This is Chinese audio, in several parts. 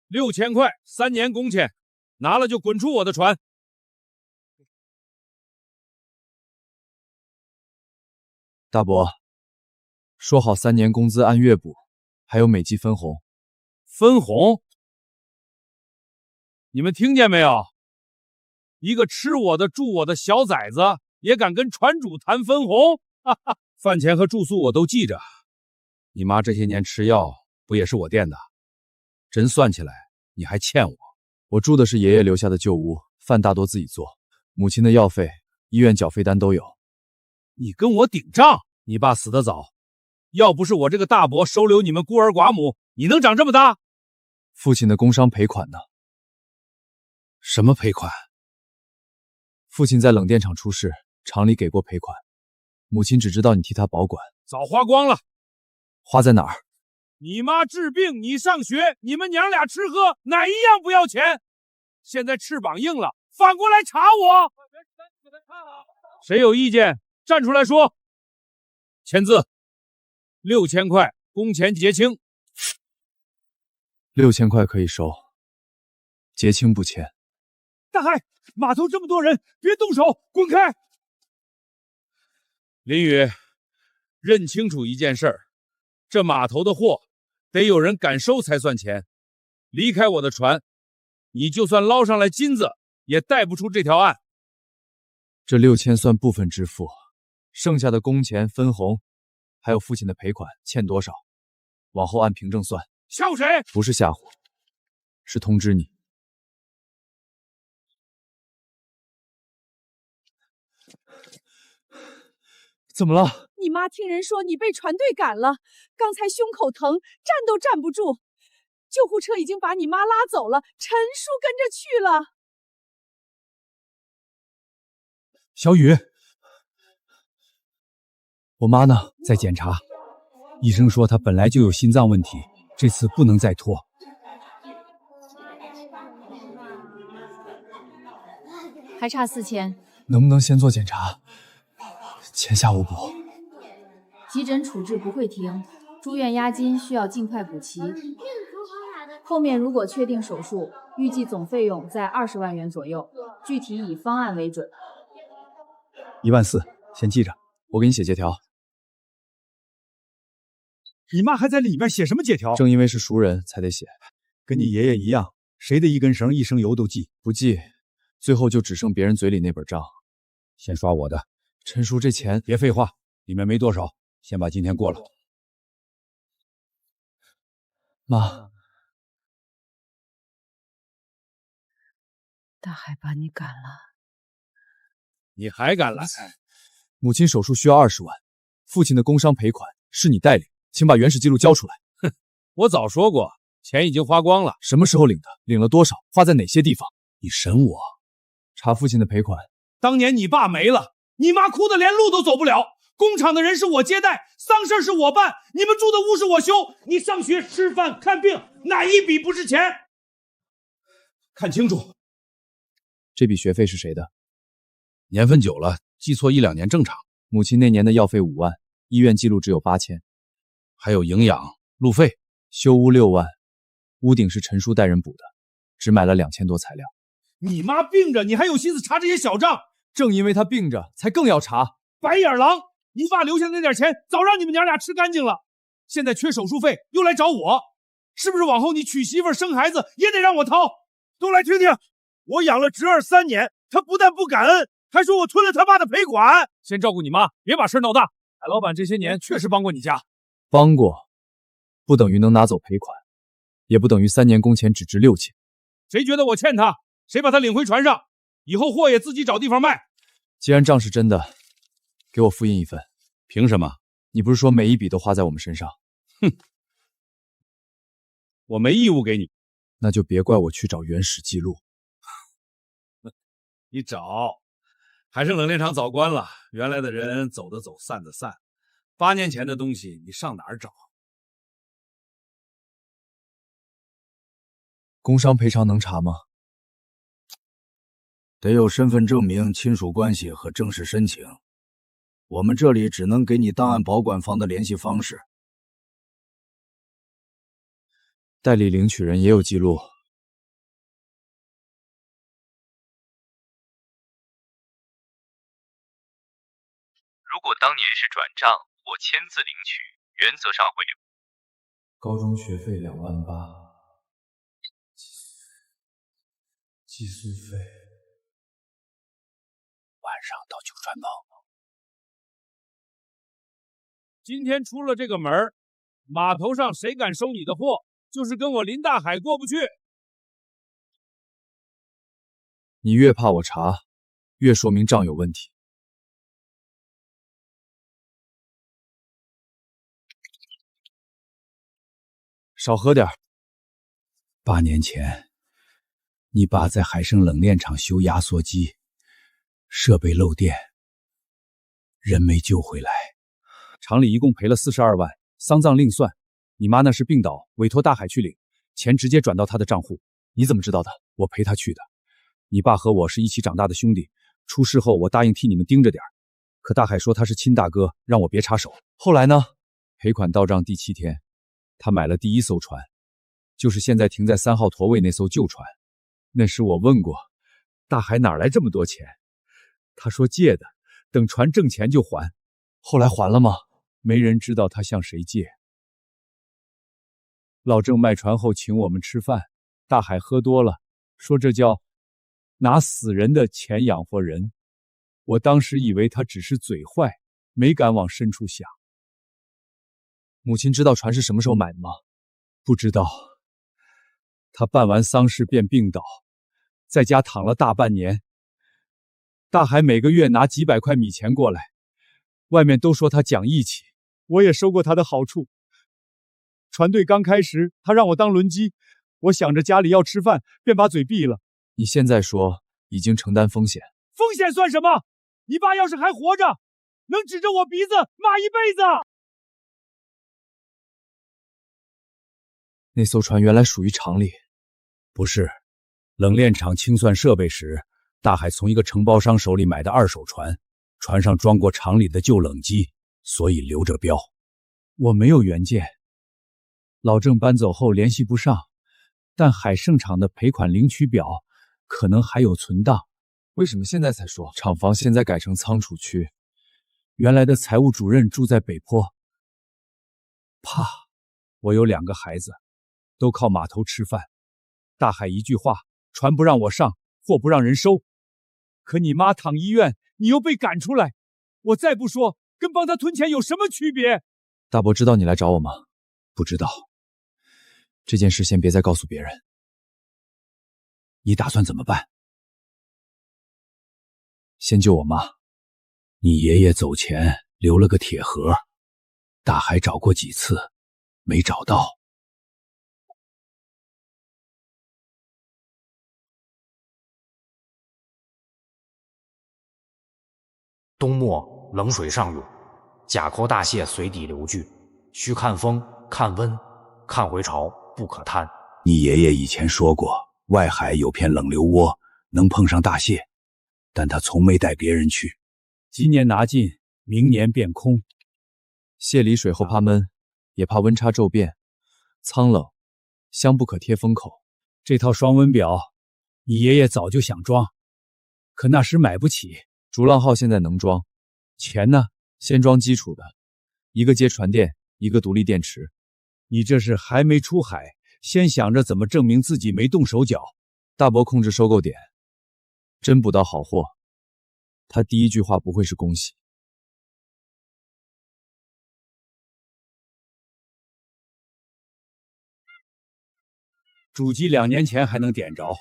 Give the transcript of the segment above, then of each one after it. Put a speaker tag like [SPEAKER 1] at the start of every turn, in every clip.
[SPEAKER 1] 6000块，3年工钱，拿了就滚出我的船。
[SPEAKER 2] 大伯，说好3年工资按月补，还有每季分红。
[SPEAKER 1] 分红？你们听见没有？一个吃我的住我的小崽子也敢跟船主谈分红？哈哈，饭钱和住宿我都记着。你妈这些年吃药不也是我垫的？真算起来，你还欠我。
[SPEAKER 2] 我住的是爷爷留下的旧屋，饭大多自己做，母亲的药费、医院缴费单都有。
[SPEAKER 1] 你跟我顶账？你爸死得早，要不是我这个大伯收留你们孤儿寡母，你能长这么大？
[SPEAKER 2] 父亲的工伤赔款呢？
[SPEAKER 1] 什么赔款？
[SPEAKER 2] 父亲在冷电厂出事，厂里给过赔款，母亲只知道你替他保管。
[SPEAKER 1] 早花光了。
[SPEAKER 2] 花在哪儿？
[SPEAKER 1] 你妈治病，你上学，你们娘俩吃喝，哪一样不要钱？现在翅膀硬了，反过来查我。谁有意见站出来说。签字，6000块工钱结清。
[SPEAKER 2] 6000块可以收，结清不签。
[SPEAKER 1] 大海，码头这么多人，别动手，滚开！林宇，认清楚一件事儿，这码头的货得有人敢收才算钱。离开我的船，你就算捞上来金子，也带不出这条岸。
[SPEAKER 2] 这6000算部分支付，剩下的工钱、分红，还有父亲的赔款，欠多少，往后按凭证算。
[SPEAKER 1] 吓唬谁？
[SPEAKER 2] 不是吓唬，是通知你。怎么了？
[SPEAKER 3] 你妈听人说你被船队赶了，刚才胸口疼，站都站不住。救护车已经把你妈拉走了，陈叔跟着去了。
[SPEAKER 4] 小雨，我妈呢？在检查，医生说她本来就有心脏问题，这次不能再拖。
[SPEAKER 5] 还差4000，
[SPEAKER 4] 能不能先做检查？钱下午补。
[SPEAKER 5] 急诊处置不会停，住院押金需要尽快补齐。后面如果确定手术，预计总费用在20万元左右，具体以方案为准。
[SPEAKER 4] 14000，先记着，
[SPEAKER 2] 我给你写借条。
[SPEAKER 4] 你妈还在里面写什么借条？
[SPEAKER 2] 正因为是熟人才得写，
[SPEAKER 4] 跟你爷爷一样，谁的一根绳一升油都记，
[SPEAKER 2] 不记，最后就只剩别人嘴里那本账。
[SPEAKER 4] 先刷我的。
[SPEAKER 2] 陈叔，这钱
[SPEAKER 4] 别废话，里面没多少，先把今天过了。
[SPEAKER 2] 妈，
[SPEAKER 3] 大海把你赶了，
[SPEAKER 1] 你还敢来？
[SPEAKER 2] 母亲手术需要20万，父亲的工伤赔款是你代领，请把原始记录交出来。
[SPEAKER 1] 哼，我早说过，钱已经花光了。
[SPEAKER 2] 什么时候领的？领了多少？花在哪些地方？
[SPEAKER 4] 你审我？
[SPEAKER 2] 查父亲的赔款。
[SPEAKER 1] 当年你爸没了，你妈哭得连路都走不了，工厂的人是我接待，丧事是我办，你们住的屋是我修，你上学、吃饭、看病，哪一笔不是钱？看清楚。
[SPEAKER 2] 这笔学费是谁的？
[SPEAKER 1] 年份久了，记错1-2年正常。
[SPEAKER 2] 母亲那年的药费5万，医院记录只有8000，
[SPEAKER 1] 还有营养、路费。
[SPEAKER 2] 修屋6万，屋顶是陈叔带人补的，只买了2000多材料。
[SPEAKER 1] 你妈病着，你还有心思查这些小账？
[SPEAKER 2] 正因为她病着，才更要查。
[SPEAKER 1] 白眼狼！你爸留下那点钱，早让你们娘俩吃干净了。现在缺手术费，又来找我，是不是往后你娶媳妇生孩子也得让我掏？都来听听，我养了侄儿3年，他不但不感恩，还说我吞了他爸的赔款。先照顾你妈，别把事闹大。海老板这些年确实帮过你家，
[SPEAKER 2] 帮过，不等于能拿走赔款，也不等于3年工钱只值6000。
[SPEAKER 1] 谁觉得我欠他，谁把他领回船上，以后货也自己找地方卖。
[SPEAKER 2] 既然账是真的，给我复印一份。
[SPEAKER 1] 凭什么？
[SPEAKER 2] 你不是说每一笔都花在我们身上？
[SPEAKER 1] 哼，我没义务给你。
[SPEAKER 2] 那就别怪我去找原始记录。
[SPEAKER 1] 你找，还是冷链厂早关了，原来的人走的走，散的散。8年前的东西，你上哪儿找？
[SPEAKER 2] 工伤赔偿能查吗？
[SPEAKER 6] 得有身份证明、亲属关系和正式申请。我们这里只能给你档案保管方的联系方式。
[SPEAKER 2] 代理领取人也有记录，如果当年是转账，我签字领取，原则上会留。高中学费28000，寄宿费，
[SPEAKER 4] 晚上到九川帮。
[SPEAKER 1] 今天出了这个门儿，码头上谁敢收你的货，就是跟我林大海过不去。
[SPEAKER 2] 你越怕我查，越说明账有问题。少喝点。
[SPEAKER 4] 8年前，你爸在海盛冷链厂修压缩机，设备漏电，人没救回来。
[SPEAKER 2] 厂里一共赔了42万，丧葬另算。你妈那是病倒，委托大海去领，钱直接转到他的账户。你怎么知道的？我陪他去的。你爸和我是一起长大的兄弟，出事后我答应替你们盯着点，可大海说他是亲大哥，让我别插手。后来呢？赔款到账第7天，他买了第1艘船，就是现在停在3号驼位那艘旧船。那时我问过大海哪来这么多钱，他说借的，等船挣钱就还。后来还了吗？没人知道他向谁借。老郑卖船后请我们吃饭，大海喝多了，说这叫拿死人的钱养活人。我当时以为他只是嘴坏，没敢往深处想。母亲知道船是什么时候买的吗？不知道。他办完丧事便病倒，在家躺了大半年。大海每个月拿几百块米钱过来，外面都说他讲义气，我也收过他的好处。船队刚开时，他让我当轮机，我想着家里要吃饭，便把嘴闭了。你现在说已经承担风险，
[SPEAKER 1] 风险算什么？你爸要是还活着，能指着我鼻子骂一辈子。
[SPEAKER 2] 那艘船原来属于厂里。
[SPEAKER 4] 不是，冷链厂清算设备时，大海从一个承包商手里买的2手船，船上装过厂里的旧冷机，所以留着标。
[SPEAKER 2] 我没有原件，老郑搬走后联系不上，但海盛厂的赔款领取表可能还有存档。为什么现在才说？厂房现在改成仓储区，原来的财务主任住在北坡。怕，我有2个孩子，都靠码头吃饭。大海一句话，船不让我上，货不让人收。可你妈躺医院，你又被赶出来，我再不说，跟帮他吞钱有什么区别？大伯知道你来找我吗？
[SPEAKER 4] 不知道。
[SPEAKER 2] 这件事先别再告诉别人。
[SPEAKER 4] 你打算怎么办？
[SPEAKER 2] 先救我妈。
[SPEAKER 4] 你爷爷走前留了个铁盒，大海找过几次，没找到。
[SPEAKER 7] 冬末冷水上涌，甲壳大蟹随底流聚，须看风看温，看回潮不可贪。
[SPEAKER 4] 你爷爷以前说过，外海有片冷流窝，能碰上大蟹，但他从没带别人去。今年拿尽，明年变空。
[SPEAKER 2] 蟹离水后怕闷，也怕温差骤变，苍冷，香不可贴封口。
[SPEAKER 4] 这套双温表，你爷爷早就想装，可那时买不起。
[SPEAKER 2] 逐浪号现在能装，钱呢？先装基础的，一个接传电，一个独立电池。
[SPEAKER 4] 你这是还没出海，先想着怎么证明自己没动手脚。
[SPEAKER 2] 大伯控制收购点，真捕到好货，他第一句话不会是恭喜。
[SPEAKER 4] 主机2年前还能点着，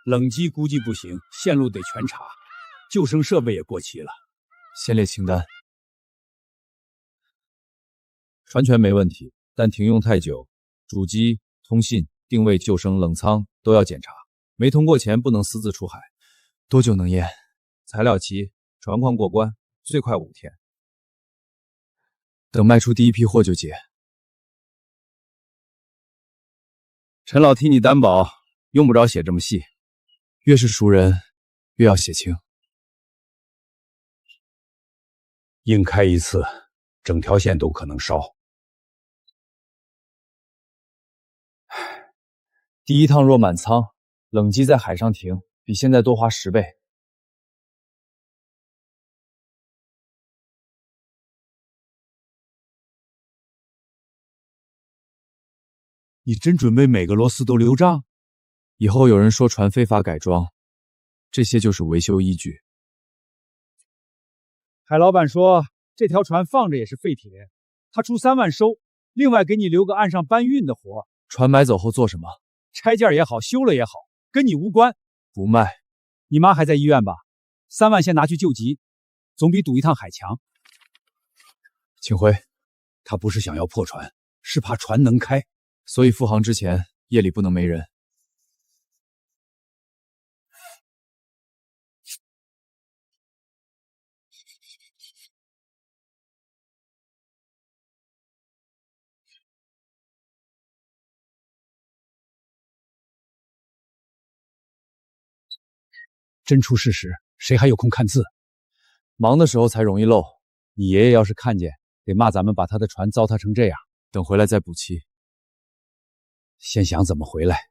[SPEAKER 4] 冷机估计不行，线路得全查。救生设备也过期了，
[SPEAKER 2] 先列清单。船权没问题，但停用太久，主机、通信、定位、救生、冷舱都要检查。没通过前不能私自出海。多久能验？材料齐，船况过关，最快5天。等卖出第一批货就结。陈老替你担保，用不着写这么细，越是熟人，越要写清。
[SPEAKER 4] 硬开一次，整条线都可能烧。
[SPEAKER 2] 第一趟若满舱，冷机在海上停，比现在多花10倍。你真准备每个螺丝都留账？以后有人说船非法改装，这些就是维修依据。海老板说，这条船放着也是废铁，他出3万收，另外给你留个岸上搬运的活。船买走后做什么？拆件也好，修了也好，跟你无关。不卖。你妈还在医院吧？3万先拿去救急，总比赌一趟海强。
[SPEAKER 4] 庆辉，他不是想要破船，是怕船能开，
[SPEAKER 2] 所以复航之前夜里不能没人。
[SPEAKER 4] 真出事时，谁还有空看字？
[SPEAKER 2] 忙的时候才容易漏。你爷爷要是看见，得骂咱们把他的船糟蹋成这样。等回来再补漆。
[SPEAKER 4] 先想怎么回来。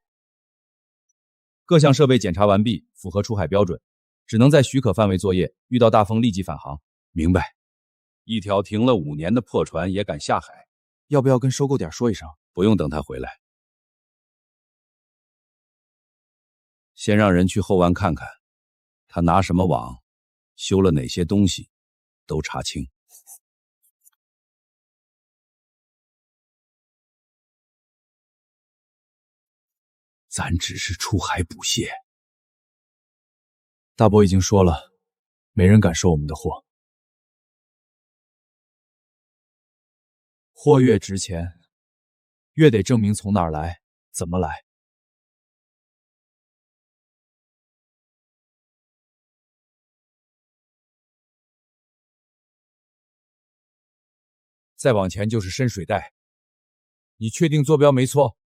[SPEAKER 2] 各项设备检查完毕，符合出海标准，只能在许可范围作业，遇到大风立即返航。
[SPEAKER 4] 明白。
[SPEAKER 2] 一条停了5年的破船也敢下海，要不要跟收购点说一声？不用等他回来，先让人去后湾看看，他拿什么网，修了哪些东西，都查清。
[SPEAKER 4] 咱只是出海捕蟹。
[SPEAKER 2] 大伯已经说了，没人敢收我们的货。货越值钱，越得证明从哪儿来，怎么来。再往前就是深水带，你确定坐标没错？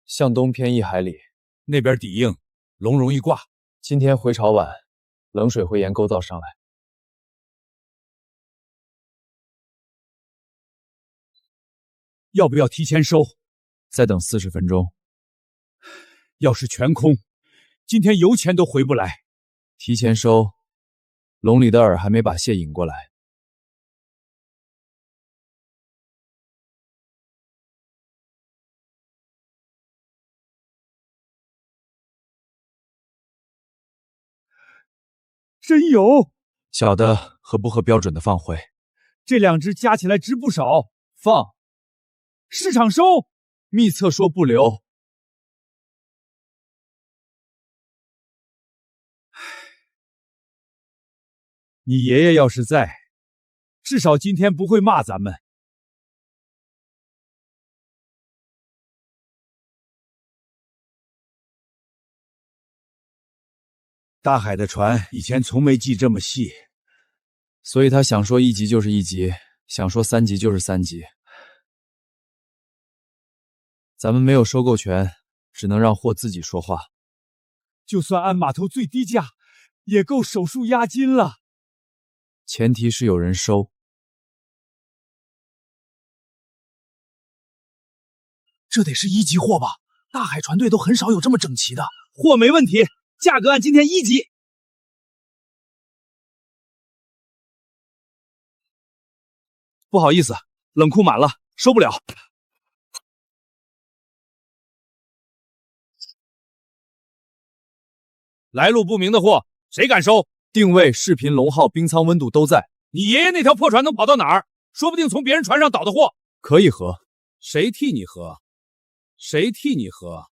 [SPEAKER 2] 向东偏1海里，那边底硬，龙容易挂。今天回潮晚，冷水会沿沟道上来。要不要提前收？再等40分钟。要是全空，今天油钱都回不来。提前收，笼里的饵还没把蟹引过来。真有！小的合不合标准的放回？这2只加起来值不少，放。市场收，秘册说不留。你爷爷要是在，至少今天不会骂咱们。
[SPEAKER 6] 大海的船以前从没系这么细，
[SPEAKER 2] 所以他想说1级就是1级，想说3级就是3级。咱们没有收购权，只能让货自己说话。就算按码头最低价，也够手术押金了。前提是有人收。
[SPEAKER 1] 这得是1级货吧？大海船队都很少有这么整齐的。货没问题，价格按今天1级。不好意思，冷库满了，收不了。来路不明的货，谁敢收？
[SPEAKER 2] 定位、视频、龙号、冰仓温度都在。
[SPEAKER 1] 你爷爷那条破船能跑到哪儿？说不定从别人船上倒的货。
[SPEAKER 2] 可以合。
[SPEAKER 1] 谁替你合？谁替你合？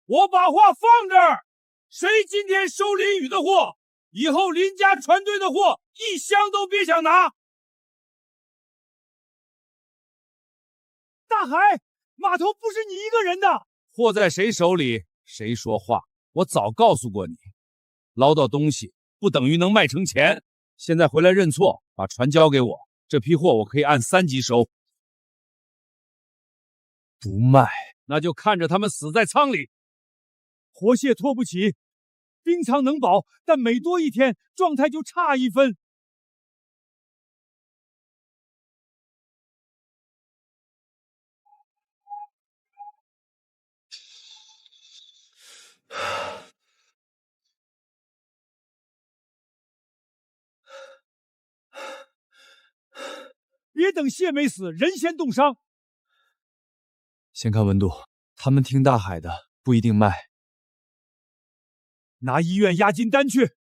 [SPEAKER 1] 我把话放这儿，谁今天收林宇的货，以后林家船队的货1箱都别想拿。大海，码头不是你一个人的，货在谁手里，谁说话。我早告诉过你，捞到东西不等于能卖成钱。现在回来认错，把船交给我，这批货我可以按3级收。
[SPEAKER 2] 不卖，
[SPEAKER 1] 那就看着他们死在舱里。活蟹拖不起，冰仓能保，但每多1天，状态就差1分。别等谢没死，人先冻伤。
[SPEAKER 2] 先看温度，他们听大海的，不一定卖。
[SPEAKER 1] 拿医院押金单去。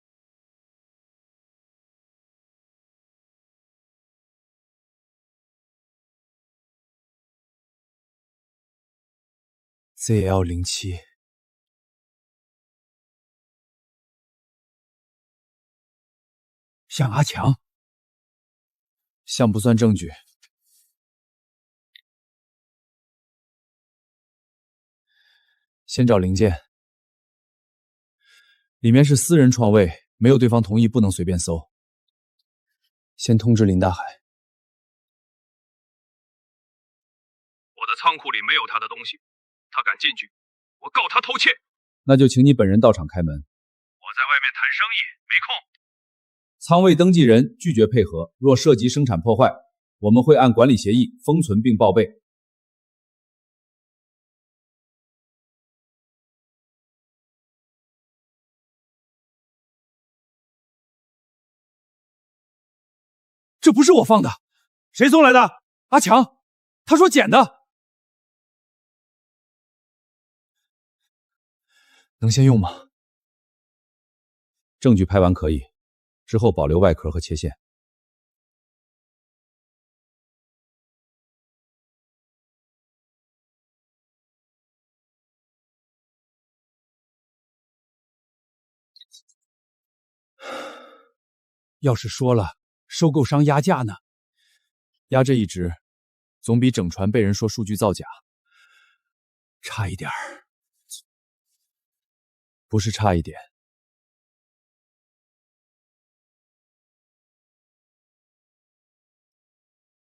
[SPEAKER 2] ZL07，
[SPEAKER 1] 像阿强，
[SPEAKER 2] 像不算证据。先找零件，里面是私人床位，没有对方同意不能随便搜。先通知林大海。
[SPEAKER 8] 我的仓库里没有他的东西，他敢进去，我告他偷窃。
[SPEAKER 2] 那就请你本人到场开门。
[SPEAKER 8] 我在外面谈生意，没空。
[SPEAKER 2] 仓位登记人拒绝配合，若涉及生产破坏，我们会按管理协议封存并报备。
[SPEAKER 1] 这不是我放的，谁送来的？阿强，他说捡的。
[SPEAKER 2] 能先用吗？证据拍完可以，之后保留外壳和切线。
[SPEAKER 1] 要是说了收购商压价呢？
[SPEAKER 2] 压这一值，总比整船被人说数据造假
[SPEAKER 1] 差一点儿。
[SPEAKER 2] 不是差一点，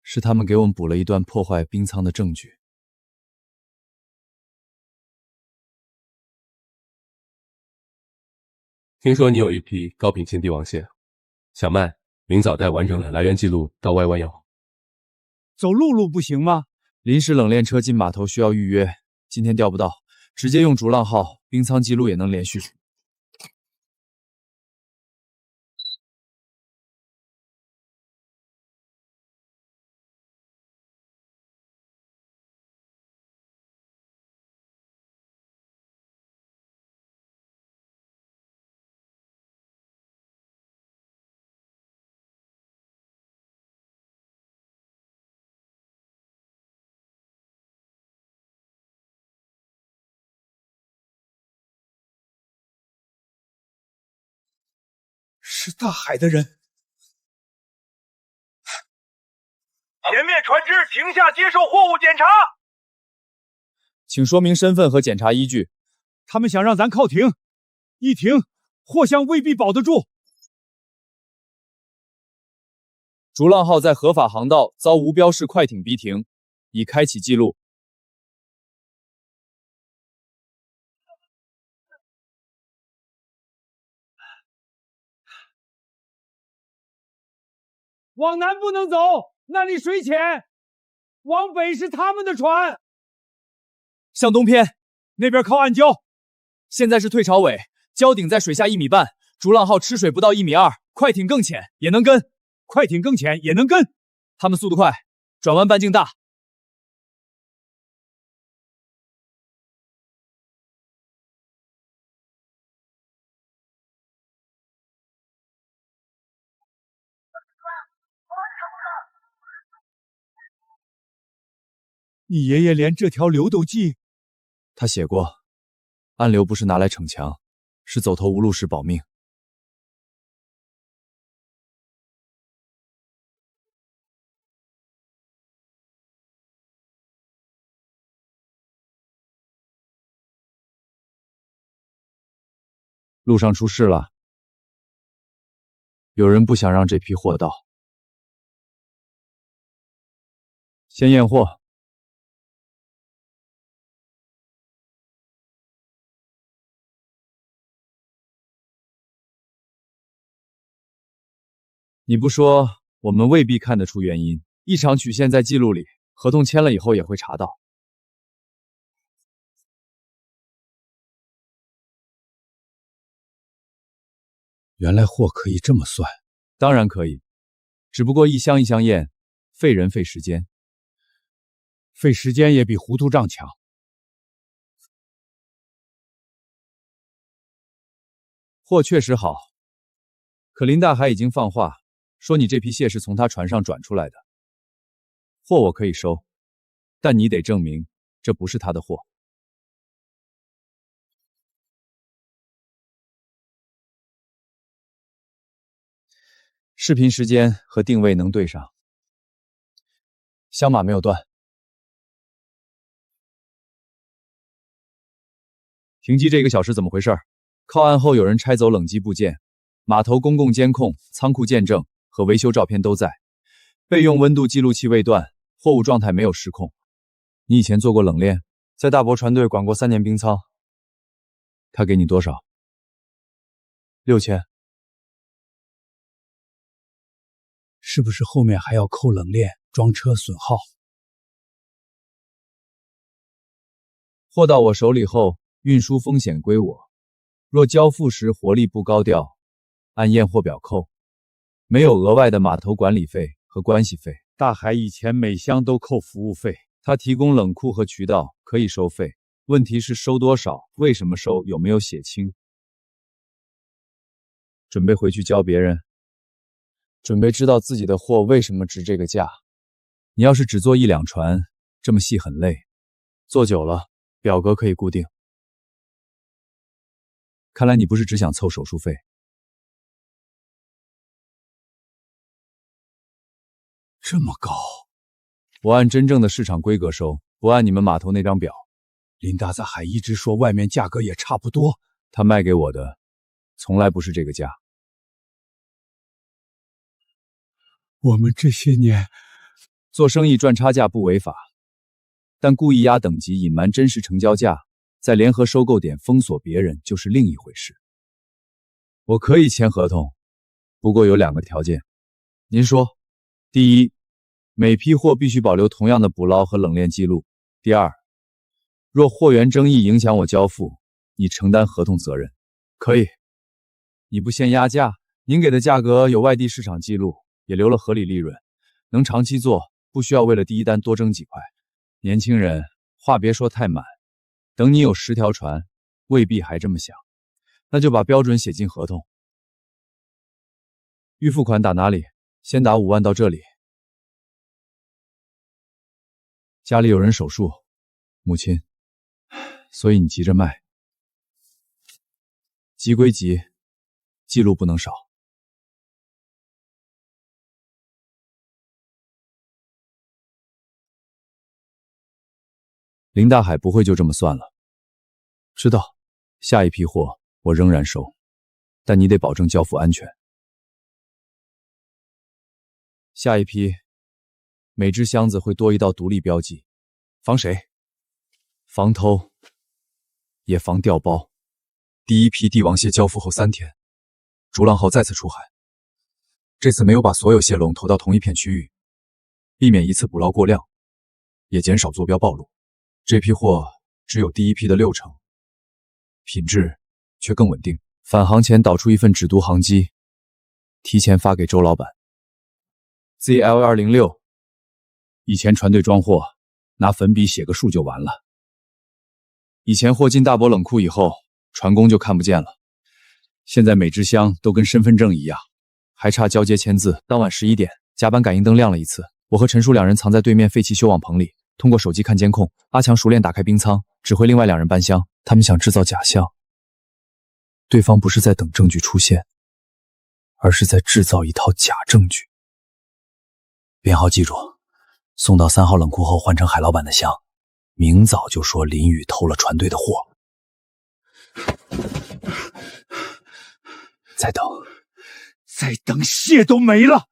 [SPEAKER 2] 是他们给我们补了一段破坏冰仓的证据。
[SPEAKER 9] 听说你有一批高品质帝王蟹，想卖，明早带完整的来源记录到外湾要。
[SPEAKER 1] 走陆路不行吗？
[SPEAKER 2] 临时冷链车进码头需要预约，今天调不到，直接用逐浪号，冰仓记录也能连续。
[SPEAKER 1] 是大海的人。
[SPEAKER 8] 前面船只停下接受货物检查。
[SPEAKER 2] 请说明身份和检查依据。
[SPEAKER 1] 他们想让咱靠停，一停，货箱未必保得住。
[SPEAKER 2] 逐浪号在合法航道遭无标示快艇逼停，已开启记录。
[SPEAKER 1] 往南不能走，那里水浅；往北是他们的船。
[SPEAKER 2] 向东偏，
[SPEAKER 1] 那边靠暗礁。
[SPEAKER 2] 现在是退潮尾，礁顶在水下1.5米，逐浪号吃水不到1.2米，快艇更浅，也能跟。
[SPEAKER 1] 快艇更浅也能跟。
[SPEAKER 2] 他们速度快，转弯半径大。
[SPEAKER 1] 你爷爷连这条流都记。
[SPEAKER 2] 他写过，暗流不是拿来逞强，是走投无路时保命。路上出事了，有人不想让这批货到。先验货。你不说，我们未必看得出原因。异常曲线在记录里，合同签了以后也会查到。
[SPEAKER 6] 原来货可以这么算。
[SPEAKER 2] 当然可以，只不过一箱一箱验，费人费时间，费时间也比糊涂账强。货确实好，可林大海已经放话说你这批蟹是从他船上转出来的。货我可以收，但你得证明这不是他的货。视频时间和定位能对上，箱码没有断。停机这1个小时怎么回事？靠岸后有人拆走冷机部件，码头公共监控、仓库见证和维修照片都在，备用温度记录器未断，货物状态没有失控。你以前做过冷链，在大伯船队管过3年冰仓。他给你多少？6000。是不是后面还要扣冷链、装车损耗？货到我手里后，运输风险归我。若交付时活力不高调，按验货表扣，没有额外的码头管理费和关系费。大海以前每箱都扣服务费，他提供冷库和渠道可以收费，问题是收多少，为什么收，有没有写清。准备回去教别人，准备知道自己的货为什么值这个价。你要是只做1两船，这么细很累，做久了表格可以固定。看来你不是只想凑手术费。这么高，我按真正的市场规格收，不按你们码头那张表。林大在海一直说外面价格也差不多，他卖给我的从来不是这个价。我们这些年做生意赚差价不违法，但故意压等级、隐瞒真实成交价，在联合收购点封锁别人就是另一回事。我可以签合同，不过有2个条件。您说，第一，每批货必须保留同样的捕捞和冷链记录；第二，若货源争议影响我交付，你承担合同责任。可以。你不限压价，您给的价格有外地市场记录，也留了合理利润，能长期做，不需要为了第一单多挣几块。年轻人，话别说太满，等你有10条船，未必还这么想。那就把标准写进合同。预付款打哪里？先打5万到这里。家里有人手术，母亲，所以你急着卖。急归急，记录不能少。林大海不会就这么算了。知道，下一批货我仍然收，但你得保证交付安全。下一批，每只箱子会多一道独立标记，防谁？防偷，也防调包。第一批帝王蟹交付后3天，逐浪后再次出海。这次没有把所有蟹笼投到同一片区域，避免一次捕捞过量，也减少坐标暴露。这批货只有第一批的60%，品质却更稳定。返航前导出一份只读航机，提前发给周老板。ZL206，以前船队装货，拿粉笔写个数就完了。以前货进大伯冷库以后，船工就看不见了。现在每只箱都跟身份证一样，还差交接签字。当晚11点，甲板感应灯亮了一次，我和陈叔2人藏在对面废弃修网棚里，通过手机看监控，阿强熟练打开冰仓，指挥另外2人搬箱。他们想制造假象，对方不是在等证据出现，而是在制造一套假证据。编号记住，送到3号冷库后换成海老板的箱，明早就说林宇偷了船队的货。再等，蟹都没了。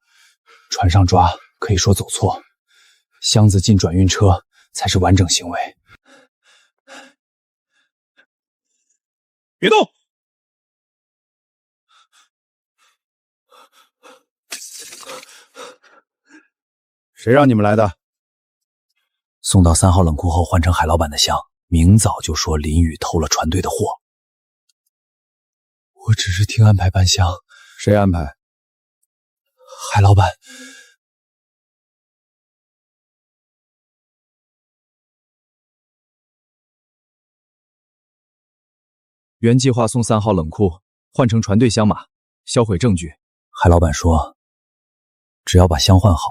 [SPEAKER 2] 船上抓可以说走错，箱子进转运车才是完整行为。别动！谁让你们来的？送到3号冷库后换成海老板的箱，明早就说林宇偷了船队的货。我只是听安排搬箱。谁安排？海老板。原计划送3号冷库换成船队箱马，销毁证据。
[SPEAKER 4] 海老板说，只要把箱换好，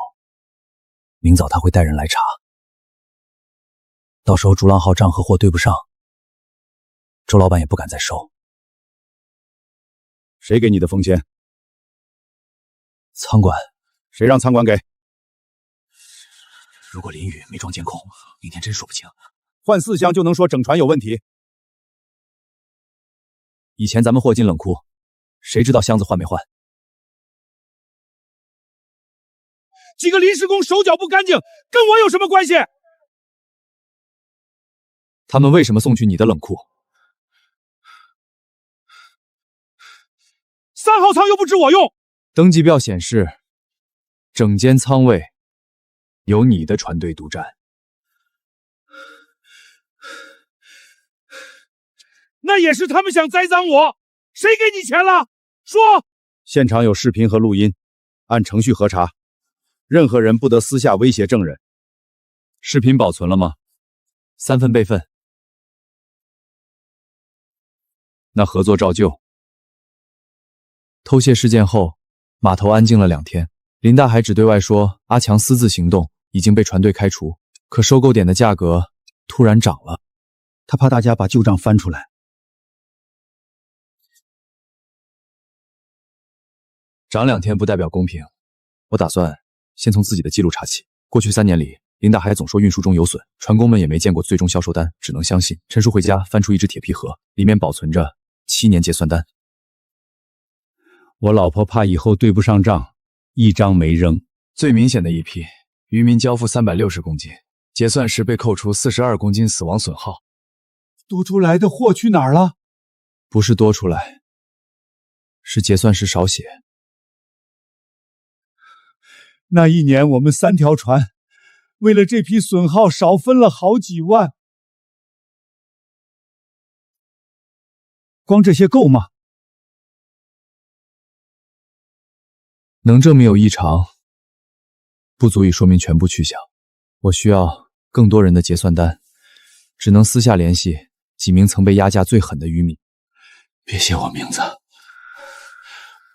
[SPEAKER 4] 明早他会带人来查。到时候逐浪号账和货对不上，周老板也不敢再收。
[SPEAKER 6] 谁给你的封签？
[SPEAKER 4] 仓管。
[SPEAKER 6] 谁让仓管给？
[SPEAKER 4] 如果淋雨没装监控，明天真说不清。
[SPEAKER 6] 换4箱就能说整船有问题？
[SPEAKER 4] 以前咱们货进冷库，谁知道箱子换没换？
[SPEAKER 1] 几个临时工手脚不干净，跟我有什么关系？
[SPEAKER 2] 他们为什么送去你的冷库
[SPEAKER 1] ？3号仓又不止我用。
[SPEAKER 2] 登记表显示，整间仓位由你的船队独占。
[SPEAKER 1] 那也是他们想栽赃我，谁给你钱了？说！
[SPEAKER 6] 现场有视频和录音，按程序核查，任何人不得私下威胁证人。
[SPEAKER 2] 视频保存了吗？3份备份。那合作照旧。偷窃事件后，码头安静了2天。林大海只对外说阿强私自行动，已经被船队开除。可收购点的价格突然涨了，
[SPEAKER 6] 他怕大家把旧账翻出来。
[SPEAKER 2] 涨2天不代表公平，我打算先从自己的记录查起。过去3年里，林大海总说运输中有损，船工们也没见过最终销售单，只能相信。陈叔回家翻出一只铁皮盒，里面保存着7年结算单。
[SPEAKER 6] 我老婆怕以后对不上账，一张没扔。
[SPEAKER 2] 最明显的一批，渔民交付360公斤，结算时被扣除42公斤死亡损耗。
[SPEAKER 1] 多出来的货去哪儿了？
[SPEAKER 2] 不是多出来，是结算时少写。
[SPEAKER 1] 那一年我们3条船，为了这批损耗少分了好几万。光这些够吗？
[SPEAKER 2] 能证明有异常，不足以说明全部去向。我需要更多人的结算单，只能私下联系几名曾被压价最狠的渔民。
[SPEAKER 6] 别写我名字，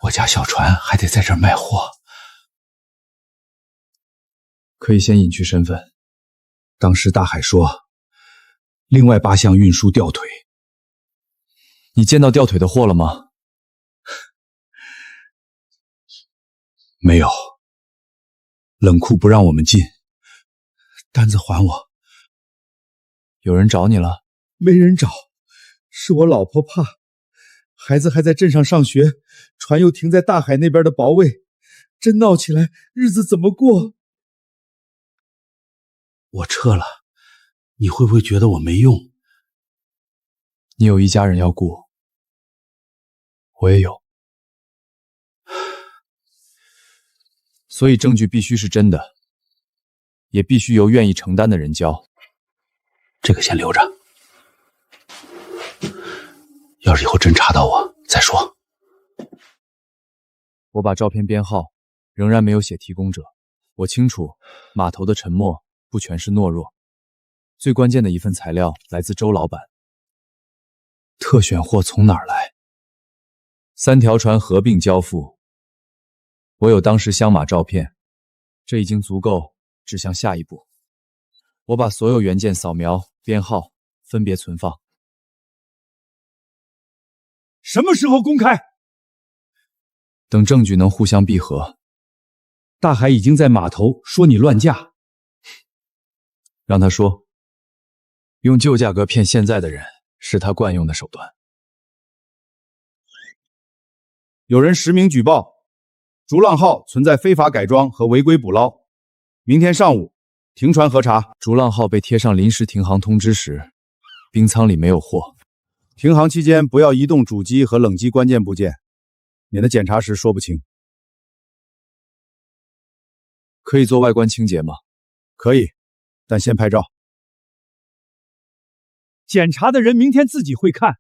[SPEAKER 6] 我家小船还得在这儿卖货。
[SPEAKER 2] 可以先隐去身份。
[SPEAKER 6] 当时大海说，另外8项运输掉腿。
[SPEAKER 2] 你见到掉腿的货了吗？
[SPEAKER 6] 没有，冷库不让我们进，单子还我。
[SPEAKER 2] 有人找你了？
[SPEAKER 1] 没人找，是我老婆怕，孩子还在镇上上学，船又停在大海那边的保卫，真闹起来，日子怎么过？
[SPEAKER 6] 我撤了，你会不会觉得我没用？
[SPEAKER 2] 你有一家人要顾，我也有。所以证据必须是真的，也必须由愿意承担的人交。
[SPEAKER 6] 这个先留着，要是以后真查到我再说。
[SPEAKER 2] 我把照片编号仍然没有写提供者。我清楚码头的沉默不全是懦弱，最关键的一份材料来自周老板。特选货从哪儿来？3条船合并交付，我有当时箱马照片，这已经足够指向下一步。我把所有原件扫描编号分别存放。
[SPEAKER 1] 什么时候公开？
[SPEAKER 2] 等证据能互相闭合。
[SPEAKER 6] 大海已经在码头说你乱价，
[SPEAKER 2] 让他说，用旧价格骗现在的人是他惯用的手段。
[SPEAKER 6] 有人实名举报，逐浪号存在非法改装和违规捕捞。明天上午停船核查。
[SPEAKER 2] 逐浪号被贴上临时停航通知时，冰舱里没有货。
[SPEAKER 6] 停航期间不要移动主机和冷机关键部件，免得检查时说不清。
[SPEAKER 2] 可以做外观清洁吗？
[SPEAKER 6] 可以，但先拍照。
[SPEAKER 1] 检查的人明天自己会看。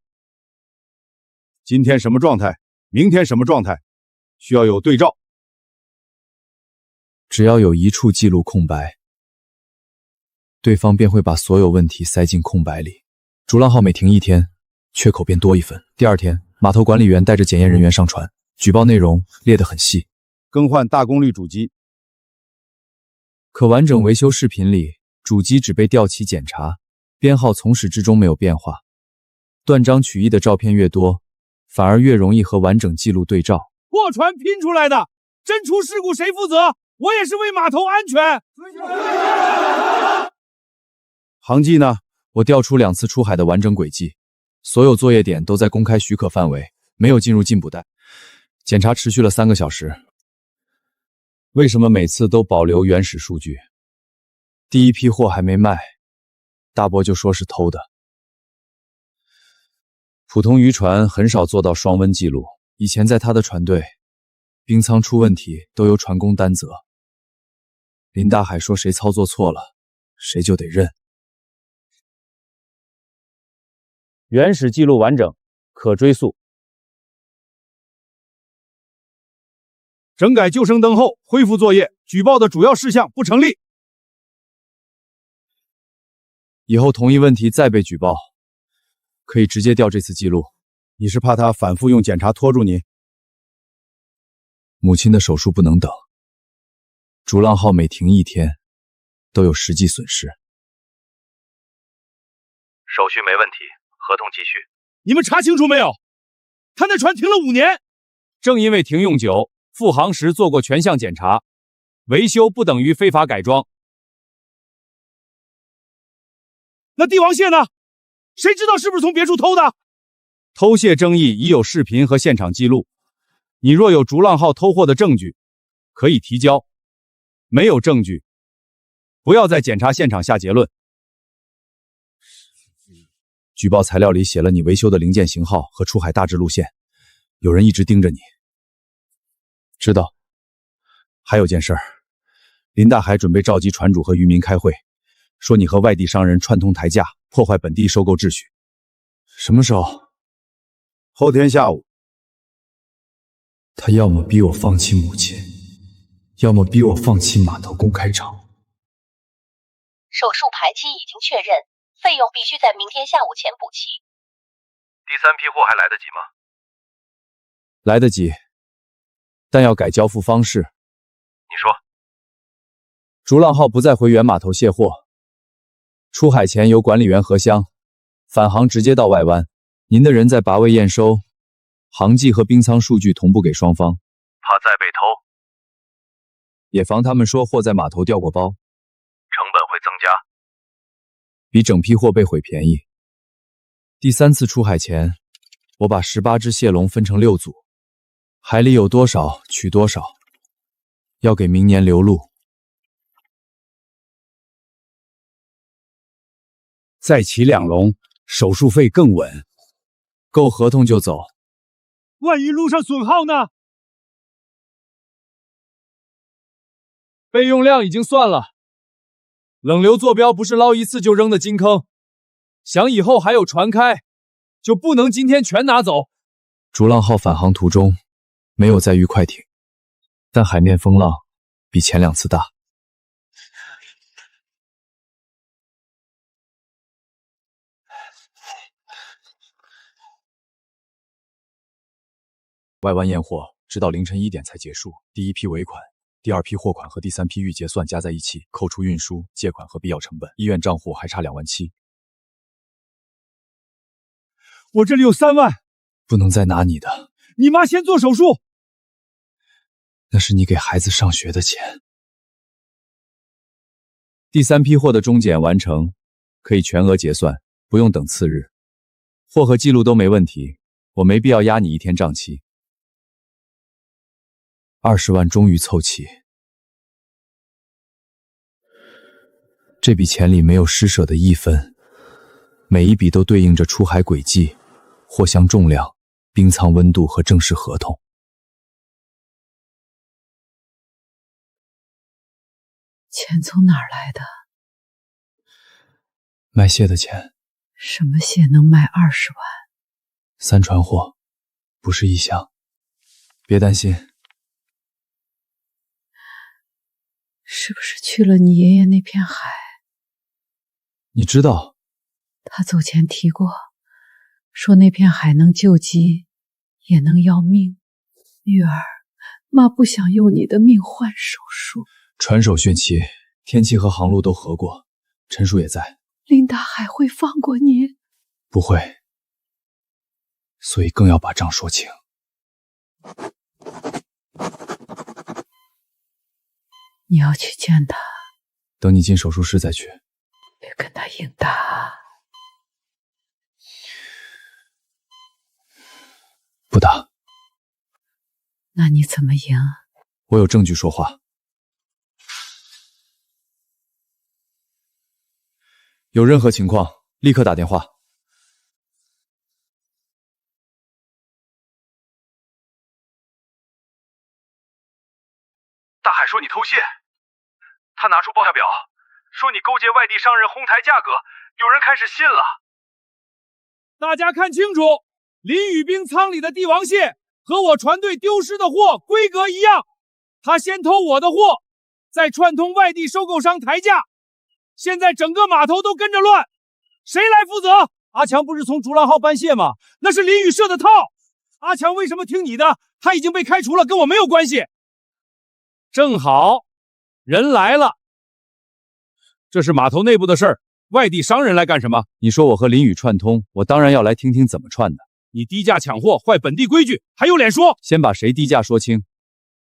[SPEAKER 6] 今天什么状态，明天什么状态，需要有对照。
[SPEAKER 2] 只要有一处记录空白，对方便会把所有问题塞进空白里。逐浪号每停1天
[SPEAKER 4] 缺口便多一分。第二天，码头管理员带着检验人员上船，举报内容列得很细，
[SPEAKER 6] 更换大功率主机。
[SPEAKER 4] 可完整维修视频里，主机只被吊起检查，编号从始至终没有变化。断章取义的照片越多，反而越容易和完整记录对照。
[SPEAKER 1] 破船拼出来的，真出事故谁负责？我也是为码头安全。
[SPEAKER 6] 航迹呢？
[SPEAKER 4] 我调出2次出海的完整轨迹，所有作业点都在公开许可范围，没有进入进补带。检查持续了3个小时。为什么每次都保留原始数据？第一批货还没卖，大伯就说是偷的。普通渔船很少做到双温记录，以前在他的船队，冰舱出问题都由船工担责。林大海说谁操作错了，谁就得认。
[SPEAKER 2] 原始记录完整，可追溯。
[SPEAKER 6] 整改救生灯后恢复作业，举报的主要事项不成立。
[SPEAKER 4] 以后同一问题再被举报，可以直接调这次记录。
[SPEAKER 6] 你是怕他反复用检查拖住你？
[SPEAKER 4] 母亲的手术不能等，逐浪号每停1天都有实际损失。
[SPEAKER 8] 手续没问题，合同继续。
[SPEAKER 1] 你们查清楚没有？他那船停了5年，
[SPEAKER 2] 正因为停用久，复航时做过全项检查，维修不等于非法改装。
[SPEAKER 1] 那帝王蟹呢？谁知道是不是从别处偷的？
[SPEAKER 6] 偷蟹争议已有视频和现场记录，你若有逐浪号偷货的证据，可以提交；没有证据，不要在检查现场下结论。
[SPEAKER 4] 举报材料里写了你维修的零件型号和出海大致路线，有人一直盯着你。知道。还有件事儿，林大海准备召集船主和渔民开会，说你和外地商人串通抬价，破坏本地收购秩序。什么时候？
[SPEAKER 6] 后天下午。
[SPEAKER 4] 他要么逼我放弃母亲，要么逼我放弃码头公开场。
[SPEAKER 10] 手术排期已经确认，费用必须在明天下午前补齐。
[SPEAKER 8] 第3批货还来得及吗？
[SPEAKER 4] 来得及，但要改交付方式。
[SPEAKER 8] 你说。
[SPEAKER 4] 逐浪号不再回原码头卸货，出海前由管理员核箱，返航直接到外湾。您的人在拔位验收，航迹和冰舱数据同步给双方。
[SPEAKER 8] 怕再被偷，
[SPEAKER 4] 也防他们说货在码头掉过包，
[SPEAKER 8] 成本会增加，
[SPEAKER 4] 比整批货被毁便宜。第3次出海前，我把18只蟹笼分成6组，海里有多少取多少，要给明年留路。
[SPEAKER 6] 再起2笼，手术费更稳。
[SPEAKER 4] 够合同就走。
[SPEAKER 1] 万一路上损耗呢？
[SPEAKER 2] 备用量已经算了，冷流坐标不是捞一次就扔的金坑，想以后还有船开，就不能今天全拿走。
[SPEAKER 4] 逐浪号返航途中没有再遇快艇，但海面风浪比前2次大。外湾验货直到凌晨1点才结束，第1批尾款、第2批货款和第3批预结算加在一起，扣除运输、借款和必要成本，医院账户还差2万7。
[SPEAKER 1] 我这里有3万，
[SPEAKER 4] 不能再拿你的。
[SPEAKER 1] 你妈先做手术，
[SPEAKER 4] 那是你给孩子上学的钱。第3批货的终检完成，可以全额结算，不用等次日。货和记录都没问题，我没必要压你1天账期。20万终于凑齐，这笔钱里没有施舍的1分，每一笔都对应着出海轨迹、货箱重量、冰舱温度和正式合同。
[SPEAKER 3] 钱从哪儿来的？
[SPEAKER 4] 卖蟹的钱。
[SPEAKER 3] 什么蟹能卖20万
[SPEAKER 4] ？3船货，不是1箱。别担心。
[SPEAKER 3] 是不是去了你爷爷那片海？
[SPEAKER 4] 你知道？
[SPEAKER 3] 他走前提过，
[SPEAKER 11] 说那片海能救急，也能要命。女儿，妈不想用你的命换手术。
[SPEAKER 4] 传手讯期，天气和航路都合过，陈叔也在。
[SPEAKER 11] 林大海会放过你？
[SPEAKER 4] 不会，所以更要把账说清。
[SPEAKER 11] 你要去见他，
[SPEAKER 4] 等你进手术室再去。
[SPEAKER 11] 别跟他硬打。
[SPEAKER 4] 不打。
[SPEAKER 11] 那你怎么赢？
[SPEAKER 4] 我有证据说话。有任何情况，立刻打电话。
[SPEAKER 8] 大海说你偷窃，他拿出报价表，说你勾结外地商人哄抬价格，有人开始信了。
[SPEAKER 1] 大家看清楚，林宇冰仓里的帝王蟹和我船队丢失的货规格一样，他先偷我的货，再串通外地收购商抬价，现在整个码头都跟着乱，谁来负责？阿强不是从逐浪号搬蟹吗？那是林宇设的套。阿强为什么听你的？他已经被开除了，跟我没有关系。正好，人来了。这是码头内部的事儿，外地商人来干什么？
[SPEAKER 4] 你说我和林宇串通，我当然要来听听怎么串的。
[SPEAKER 1] 你低价抢货，坏本地规矩，还有脸说？
[SPEAKER 4] 先把谁低价说清。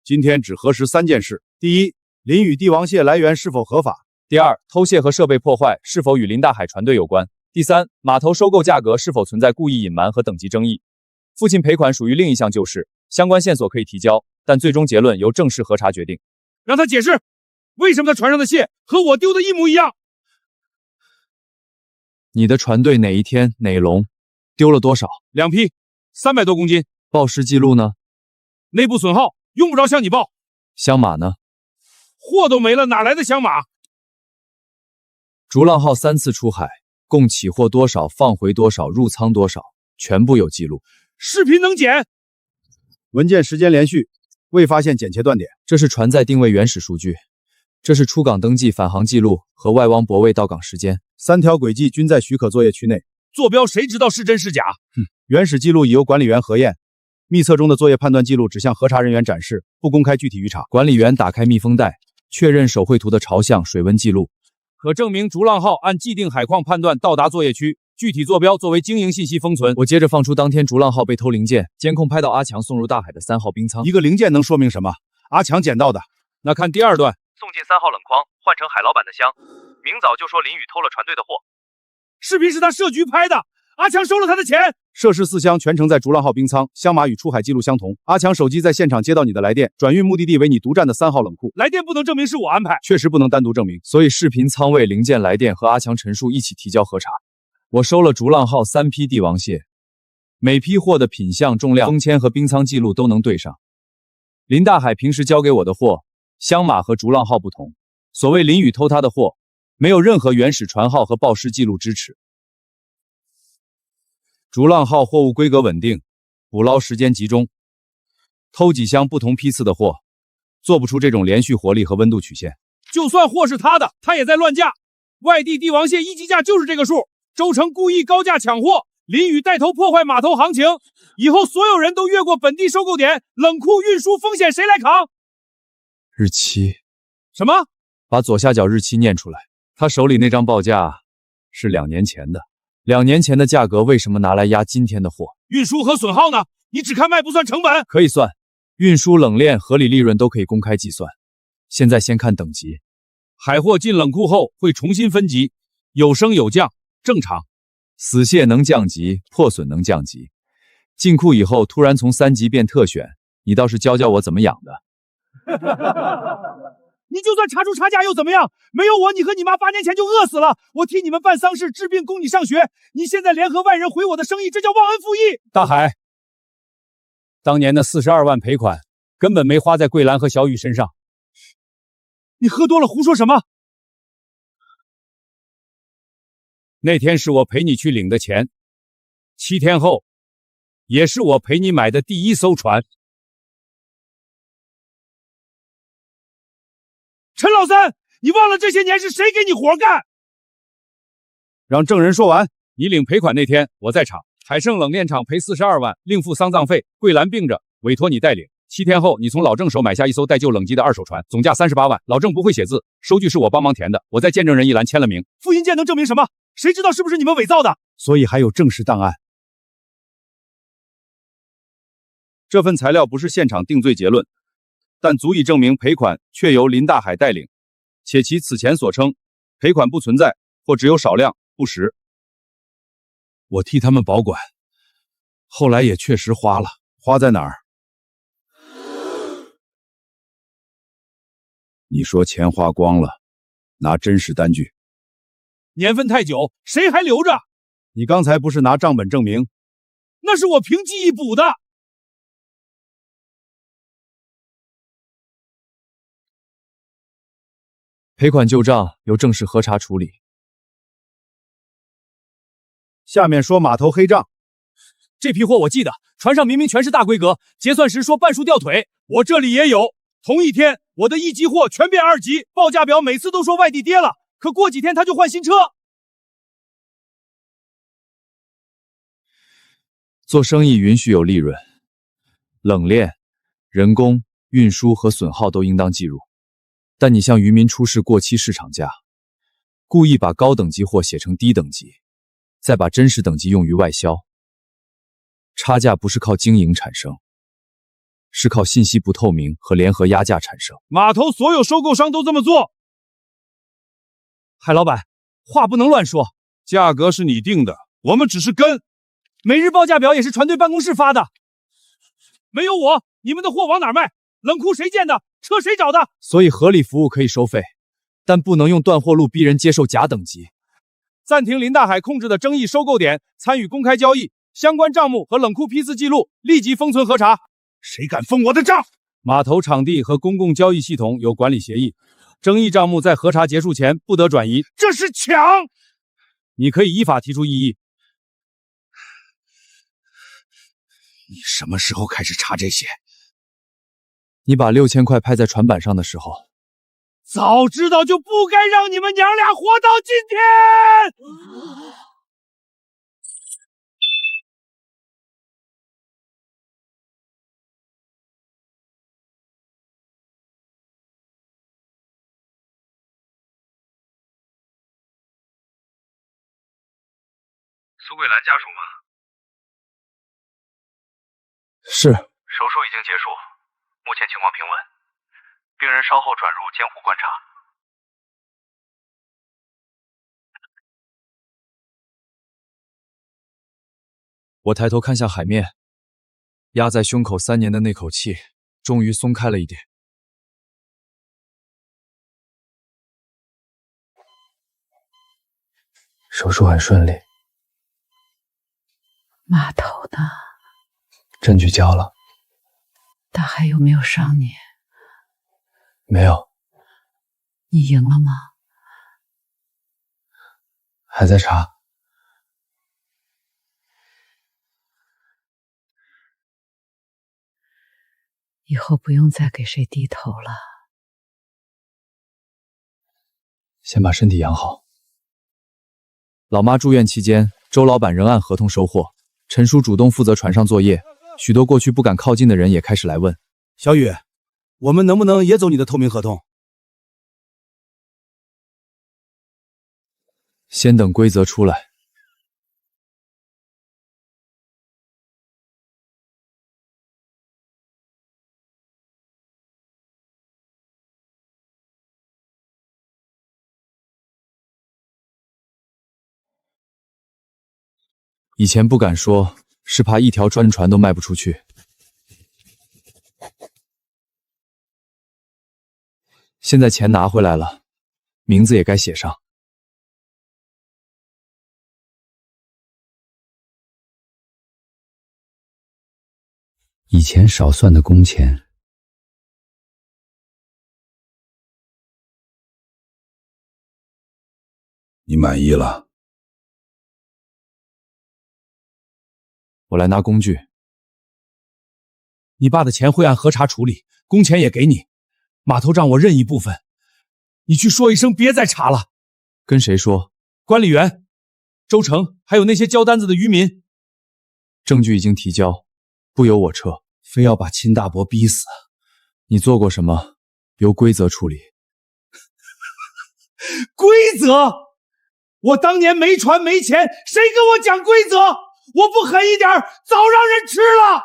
[SPEAKER 6] 今天只核实3件事：第一，林宇帝王蟹来源是否合法；
[SPEAKER 2] 第二，偷蟹和设备破坏是否与林大海船队有关；第三，码头收购价格是否存在故意隐瞒和等级争议。父亲赔款属于另一项旧事，相关线索可以提交，但最终结论由正式核查决定。
[SPEAKER 1] 让他解释，为什么他船上的蟹和我丢的一模一样？
[SPEAKER 4] 你的船队哪一天哪笼丢了多少
[SPEAKER 1] ？2批，300多公斤。
[SPEAKER 4] 报失记录呢？
[SPEAKER 1] 内部损耗，用不着向你报。
[SPEAKER 4] 香马呢？
[SPEAKER 1] 货都没了，哪来的香马？
[SPEAKER 4] 逐浪号3次出海，共起货多少，放回多少，入仓多少，全部有记录。
[SPEAKER 1] 视频能剪？
[SPEAKER 6] 文件时间连续，未发现剪切断点。
[SPEAKER 4] 这是船载定位原始数据，这是出港登记返航记录和外汪泊位到港时间
[SPEAKER 6] ，3条轨迹均在许可作业区内。
[SPEAKER 1] 坐标谁知道是真是假？
[SPEAKER 6] 原始记录已由管理员核验，密册中的作业判断记录只向核查人员展示，不公开具体语场。
[SPEAKER 4] 管理员打开密封袋，确认手绘图的朝向、水温记录，
[SPEAKER 1] 可证明逐浪号按既定海况判断到达作业区，具体坐标作为经营信息封存。
[SPEAKER 4] 我接着放出当天逐浪号被偷零件，监控拍到阿强送入大海的3号冰仓。
[SPEAKER 6] 一个零件能说明什么？阿强捡到的。
[SPEAKER 1] 那看第2段，
[SPEAKER 8] 送进3号冷筐，换成海老板的箱。明早就说林宇偷了船队的货。
[SPEAKER 1] 视频是他设局拍的，阿强收了他的钱。
[SPEAKER 6] 涉事4箱全程在逐浪号冰仓，箱码与出海记录相同。阿强手机在现场接到你的来电，转运目的地为你独占的3号冷库。
[SPEAKER 1] 来电不能证明是我安排，
[SPEAKER 6] 确实不能单独证明，
[SPEAKER 4] 所以视频、仓位、零件、来电和阿强陈述一起提交核查。我收了逐浪号3批帝王蟹，每批货的品相、重量、封签和冰仓记录都能对上。林大海平时交给我的货，箱码和逐浪号不同。所谓林宇偷他的货，没有任何原始船号和报失记录支持。逐浪号货物规格稳定，捕捞时间集中，偷几箱不同批次的货，做不出这种连续活力和温度曲线。
[SPEAKER 1] 就算货是他的，他也在乱价。外地帝王蟹1级价就是这个数。周成故意高价抢货，林宇带头破坏码头行情，以后所有人都越过本地收购点，冷库运输风险谁来扛？
[SPEAKER 4] 日期？
[SPEAKER 1] 什么？
[SPEAKER 4] 把左下角日期念出来。他手里那张报价是2年前的，2年前的价格为什么拿来压今天的货？
[SPEAKER 1] 运输和损耗呢？你只看卖不算成本？
[SPEAKER 4] 可以算，运输、冷链、合理利润都可以公开计算。现在先看等级。
[SPEAKER 1] 海货进冷库后会重新分级，有升有降，正常。
[SPEAKER 4] 死蟹能降级，破损能降级。进库以后突然从3级变特选，你倒是教教我怎么养的。
[SPEAKER 1] 你就算查出差价又怎么样？没有我，你和你妈8年前就饿死了。我替你们办丧事、治病、供你上学。你现在联合外人毁我的生意，这叫忘恩负义。
[SPEAKER 2] 大海，当年的42万赔款根本没花在桂兰和小雨身上。
[SPEAKER 1] 你喝多了胡说什么？
[SPEAKER 2] 那天是我陪你去领的钱，7天后，也是我陪你买的第1艘船。
[SPEAKER 1] 陈老三，你忘了这些年是谁给你活干？
[SPEAKER 6] 让证人说完。
[SPEAKER 2] 你领赔款那天我在场，
[SPEAKER 6] 海盛冷链厂赔42万，另付丧葬费。桂兰病着，委托你带领。7天后，你从老郑手买下一艘带旧冷机的2手船，总价38万。老郑不会写字，收据是我帮忙填的，我在见证人一栏签了名。
[SPEAKER 1] 复印件能证明什么？谁知道是不是你们伪造的？
[SPEAKER 4] 所以还有正式档案。
[SPEAKER 6] 这份材料不是现场定罪结论，但足以证明赔款确由林大海带领，且其此前所称赔款不存在或只有少量不实。
[SPEAKER 4] 我替他们保管，后来也确实花了，花在哪儿？你说钱花光了，拿真实单据。
[SPEAKER 1] 年份太久，谁还留着？
[SPEAKER 4] 你刚才不是拿账本证明？
[SPEAKER 1] 那是我凭记忆补的。
[SPEAKER 2] 赔款旧账由正式核查处理。
[SPEAKER 4] 下面说码头黑账。
[SPEAKER 1] 这批货我记得，船上明明全是大规格，结算时说半数掉腿，我这里也有。同一天，我的1级货全变2级，报价表每次都说外地跌了，可过几天他就换新车。
[SPEAKER 2] 做生意允许有利润，冷链、人工、运输和损耗都应当计入。但你向渔民出示过期市场价，故意把高等级货写成低等级，再把真实等级用于外销，差价不是靠经营产生，是靠信息不透明和联合压价产生。
[SPEAKER 1] 码头所有收购商都这么做。海老板，话不能乱说，
[SPEAKER 6] 价格是你定的，我们只是跟。
[SPEAKER 1] 每日报价表也是船队办公室发的，没有我，你们的货往哪卖？冷库谁建的？车谁找的？
[SPEAKER 2] 所以合理服务可以收费，但不能用断货路逼人接受假等级。
[SPEAKER 1] 暂停林大海控制的争议收购点参与公开交易，相关账目和冷库批次记录立即封存核查。
[SPEAKER 4] 谁敢封我的账？
[SPEAKER 6] 码头场地和公共交易系统有管理协议，争议账目在核查结束前不得转移。
[SPEAKER 1] 这是抢！
[SPEAKER 6] 你可以依法提出异议。
[SPEAKER 4] 你什么时候开始查这些？
[SPEAKER 2] 你把6000块拍在船板上的时候，
[SPEAKER 1] 早知道就不该让你们娘俩活到今天。
[SPEAKER 8] 苏桂兰家属吗？
[SPEAKER 2] 是。
[SPEAKER 8] 手术已经结束，目前情况平稳，病人稍后转入监护观察。
[SPEAKER 2] 我抬头看向海面，压在胸口3年的那口气终于松开了一点。手术很顺利。
[SPEAKER 11] 码头呢？
[SPEAKER 2] 证据交了。
[SPEAKER 11] 大海有没有伤你？
[SPEAKER 2] 没有。
[SPEAKER 11] 你赢了吗？
[SPEAKER 2] 还在查。
[SPEAKER 11] 以后不用再给谁低头了。
[SPEAKER 2] 先把身体养好。老妈住院期间，周老板仍按合同收货，陈叔主动负责船上作业，许多过去不敢靠近的人也开始来问：
[SPEAKER 4] 小雨，我们能不能也走你的透明合同？
[SPEAKER 2] 先等规则出来。以前不敢说，是怕一条专船都卖不出去。现在钱拿回来了，名字也该写上。以前少算的工钱，
[SPEAKER 4] 你满意了？
[SPEAKER 2] 我来拿工具。
[SPEAKER 1] 你爸的钱会按核查处理，工钱也给你，码头账我认一部分。你去说一声，别再查了。
[SPEAKER 2] 跟谁说？
[SPEAKER 1] 管理员、周成，还有那些交单子的渔民。
[SPEAKER 4] 证据已经提交，不由我撤，非要把秦大伯逼死。你做过什么，由规则处理。
[SPEAKER 1] 规则？我当年没船没钱，谁跟我讲规则？我不狠一点，早让人吃了。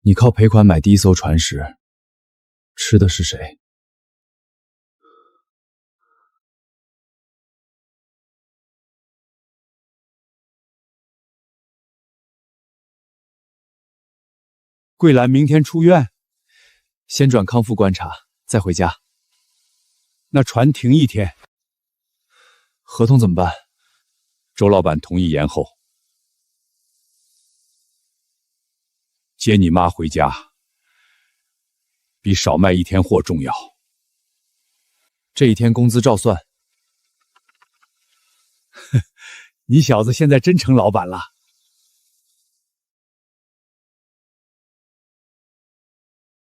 [SPEAKER 4] 你靠赔款买第一艘船时，吃的是谁？桂兰明天出院，先转康复观察，再回家。
[SPEAKER 2] 那船停1天，
[SPEAKER 4] 合同怎么办？
[SPEAKER 2] 周老板同意延后。接你妈回家，比少卖1天货重要。
[SPEAKER 4] 这1天工资照算。
[SPEAKER 2] 你小子现在真成老板了。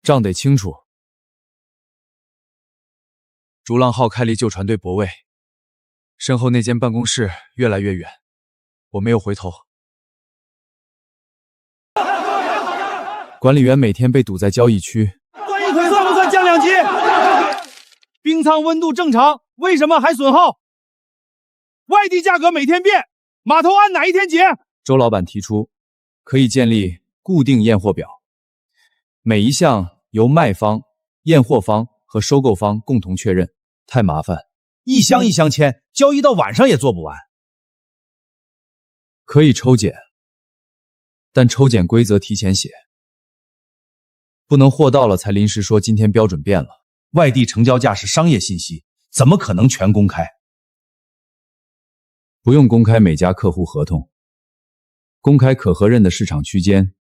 [SPEAKER 4] 账得清楚。逐浪号开离旧船队泊位，身后那间办公室越来越远，我没有回头。管理员每天被堵在交易区，
[SPEAKER 1] 断一腿算不算降2级？冰舱温度正常，为什么还损耗？外地价格每天变，码头按哪一天结？
[SPEAKER 4] 周老板提出可以建立固定验货表，每一项由卖方、验货方和收购方共同确认，太麻烦，
[SPEAKER 1] 一箱一箱签，交易到晚上也做不完。
[SPEAKER 4] 可以抽检，但抽检规则提前写，不能货到了才临时说今天标准变了。
[SPEAKER 1] 外地成交价是商业信息，怎么可能全公开？
[SPEAKER 4] 不用公开每家客户合同，公开可核认的市场区间、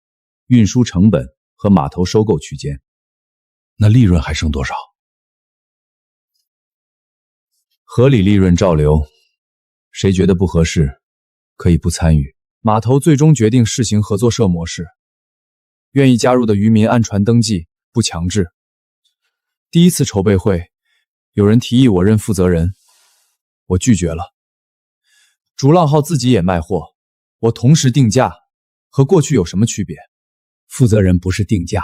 [SPEAKER 4] 运输成本和码头收购区间。
[SPEAKER 1] 那利润还剩多少？
[SPEAKER 4] 合理利润照留，谁觉得不合适，可以不参与。码头最终决定试行合作社模式，愿意加入的渔民按船登记，不强制。第一次筹备会，有人提议我任负责人，我拒绝了。逐浪号自己也卖货，我同时定价，和过去有什么区别？
[SPEAKER 2] 负责人不是定价，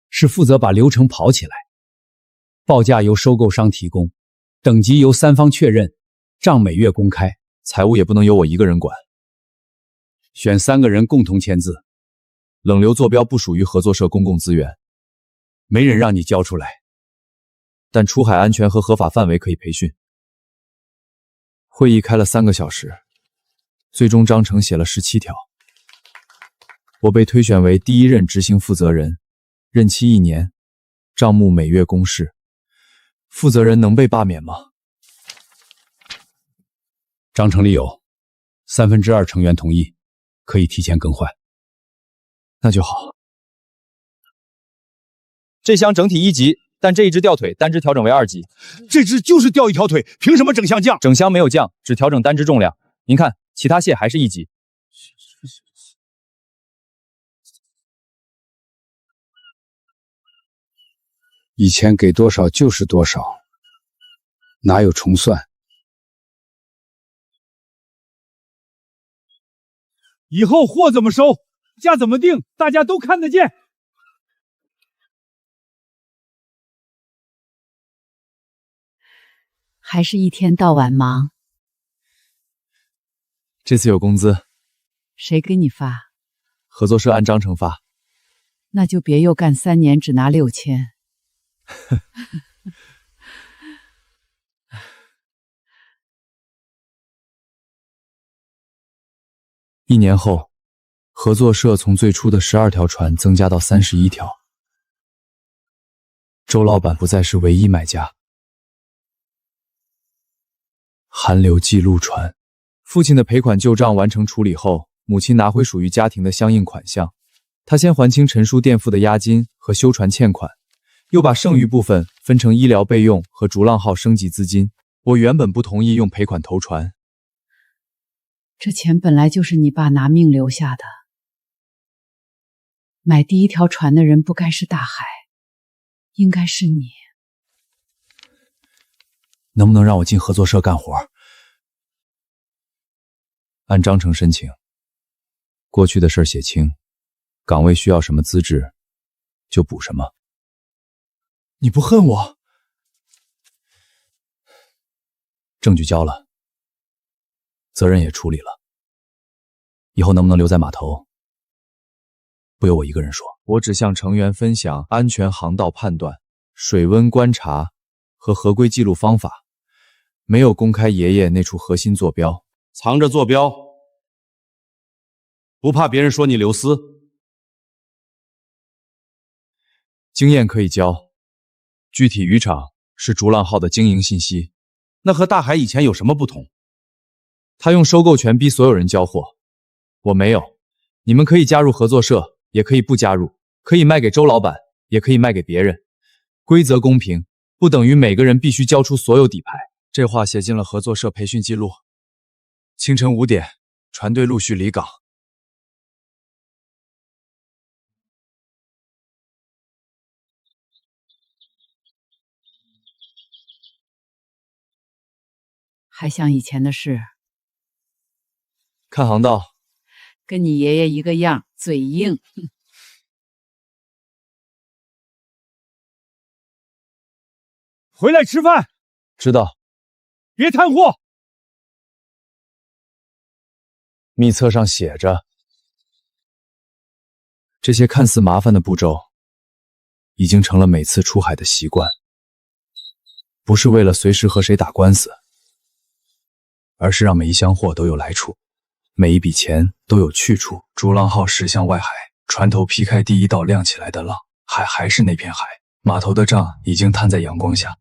[SPEAKER 2] 是负责把流程跑起来。报价由收购商提供，等级由3方确认，账每月公开，
[SPEAKER 4] 财务也不能由我一个人管。
[SPEAKER 2] 选3个人共同签字。
[SPEAKER 4] 冷流坐标不属于合作社公共资源，
[SPEAKER 2] 没人让你交出来。
[SPEAKER 4] 但出海安全和合法范围可以培训。会议开了3个小时，最终章程写了17条。我被推选为第1任执行负责人，任期1年，账目每月公示。负责人能被罢免吗？
[SPEAKER 2] 章程里有2/3成员同意，可以提前更换。
[SPEAKER 4] 那就好。
[SPEAKER 6] 这箱整体1级，但这一只吊腿单只调整为2级。
[SPEAKER 1] 这只就是掉一条腿，凭什么整箱降？
[SPEAKER 6] 整箱没有降，只调整单只重量。您看，其他蟹还是1级。
[SPEAKER 2] 以前给多少就是多少，哪有重算？
[SPEAKER 1] 以后货怎么收，价怎么定，大家都看得见。
[SPEAKER 11] 还是一天到晚忙？
[SPEAKER 4] 这次有工资，
[SPEAKER 11] 谁给你发？
[SPEAKER 4] 合作社按章程发。
[SPEAKER 11] 那就别又干3年只拿6000。
[SPEAKER 4] 1年后，合作社从最初的12条船增加到31条。周老板不再是唯一买家。韩流记录船，父亲的赔款旧账完成处理后，母亲拿回属于家庭的相应款项。他先还清陈叔垫付的押金和修船欠款，又把剩余部分分成医疗备用和逐浪号升级资金。我原本不同意用赔款投船，
[SPEAKER 11] 这钱本来就是你爸拿命留下的。买第1条船的人不该是大海，应该是你。
[SPEAKER 4] 能不能让我进合作社干活？按章程申请，过去的事写清，岗位需要什么资质就补什么。
[SPEAKER 1] 你不恨我？
[SPEAKER 4] 证据交了，责任也处理了，以后能不能留在码头，不由我一个人说。我只向成员分享安全航道判断、水温观察和合规记录方法，没有公开爷爷那处核心坐标。
[SPEAKER 6] 藏着坐标，不怕别人说你刘思。
[SPEAKER 4] 经验可以教，具体渔场是逐浪号的经营信息。
[SPEAKER 6] 那和大海以前有什么不同？
[SPEAKER 4] 他用收购权逼所有人交货，我没有。你们可以加入合作社，也可以不加入，可以卖给周老板，也可以卖给别人。规则公平，不等于每个人必须交出所有底牌。这话写进了合作社培训记录。清晨5点，船队陆续离港。
[SPEAKER 11] 还像以前的事。
[SPEAKER 4] 看航道，
[SPEAKER 11] 跟你爷爷一个样，嘴硬。
[SPEAKER 1] 回来吃饭。
[SPEAKER 4] 知道。
[SPEAKER 1] 别贪货。
[SPEAKER 4] 密册上写着，这些看似麻烦的步骤，已经成了每次出海的习惯。不是为了随时和谁打官司，而是让每一箱货都有来处，每一笔钱都有去处。逐浪号驶向外海，船头劈开第一道亮起来的浪，海还是那片海，码头的账已经摊在阳光下。